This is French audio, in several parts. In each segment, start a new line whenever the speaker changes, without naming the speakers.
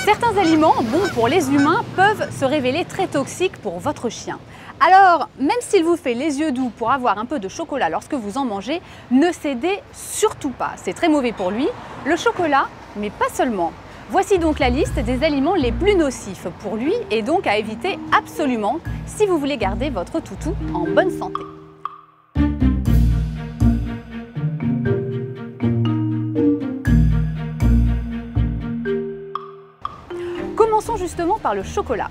Certains aliments bons pour les humains peuvent se révéler très toxiques pour votre chien. Alors, même s'il vous fait les yeux doux pour avoir un peu de chocolat lorsque vous en mangez, ne cédez surtout pas. C'est très mauvais pour lui, le chocolat, mais pas seulement. Voici donc la liste des aliments les plus nocifs pour lui et donc à éviter absolument si vous voulez garder votre toutou en bonne santé. Commençons justement par le chocolat.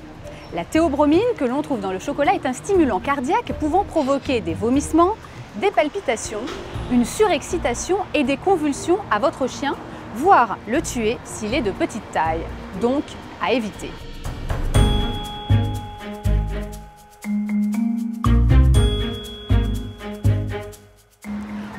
La théobromine que l'on trouve dans le chocolat est un stimulant cardiaque pouvant provoquer des vomissements, des palpitations, une surexcitation et des convulsions à votre chien, voire le tuer s'il est de petite taille. Donc, à éviter.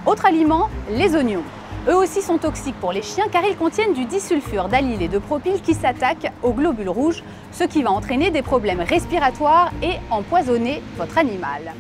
Autre aliment, les oignons. Eux aussi sont toxiques pour les chiens car ils contiennent du disulfure d'allyle et de propyle qui s'attaquent aux globules rouges, ce qui va entraîner des problèmes respiratoires et empoisonner votre animal.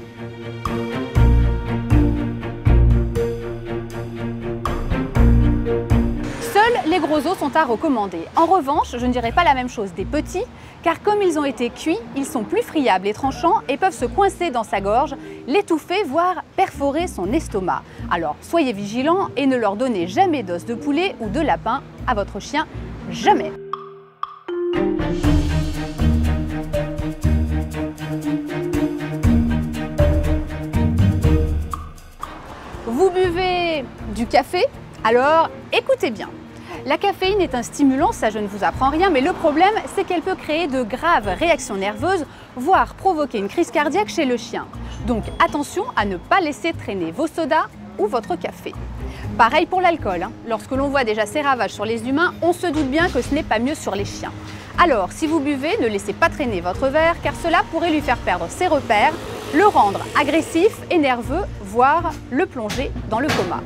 Seuls les gros os sont à recommander. En revanche, je ne dirais pas la même chose des petits, car comme ils ont été cuits, ils sont plus friables et tranchants et peuvent se coincer dans sa gorge, l'étouffer, voire perforer son estomac. Alors soyez vigilants et ne leur donnez jamais d'os de poulet ou de lapin à votre chien, jamais. Vous buvez du café? Alors écoutez bien. La caféine est un stimulant, ça je ne vous apprends rien, mais le problème c'est qu'elle peut créer de graves réactions nerveuses, voire provoquer une crise cardiaque chez le chien. Donc attention à ne pas laisser traîner vos sodas ou votre café. Pareil pour l'alcool, lorsque l'on voit déjà ses ravages sur les humains, on se doute bien que ce n'est pas mieux sur les chiens. Alors si vous buvez, ne laissez pas traîner votre verre car cela pourrait lui faire perdre ses repères, le rendre agressif et nerveux, voire le plonger dans le coma.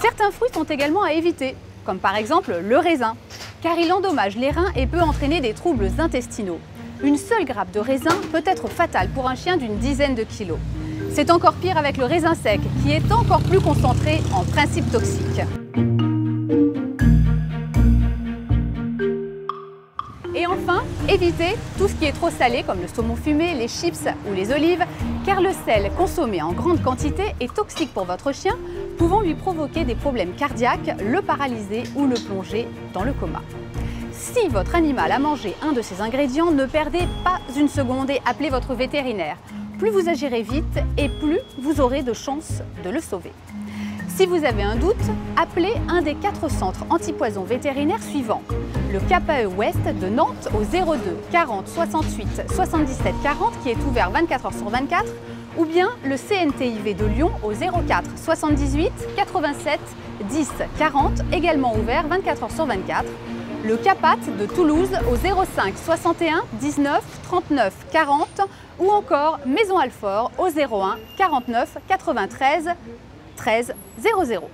Certains fruits sont également à éviter, comme par exemple le raisin, car il endommage les reins et peut entraîner des troubles intestinaux. Une seule grappe de raisin peut être fatale pour un chien d'une dizaine de kilos. C'est encore pire avec le raisin sec, qui est encore plus concentré en principes toxiques. Et enfin, évitez tout ce qui est trop salé comme le saumon fumé, les chips ou les olives, car le sel consommé en grande quantité est toxique pour votre chien, pouvant lui provoquer des problèmes cardiaques, le paralyser ou le plonger dans le coma. Si votre animal a mangé un de ces ingrédients, ne perdez pas une seconde et appelez votre vétérinaire. Plus vous agirez vite et plus vous aurez de chances de le sauver. Si vous avez un doute, appelez un des 4 centres antipoison vétérinaires suivants. Le KPE Ouest de Nantes au 02 40 68 77 40 qui est ouvert 24 h sur 24 ou bien le CNTIV de Lyon au 04 78 87 10 40 également ouvert 24 h sur 24. Le CAPAT de Toulouse au 05 61 19 39 40 ou encore Maison Alfort au 01 49 93 13 00.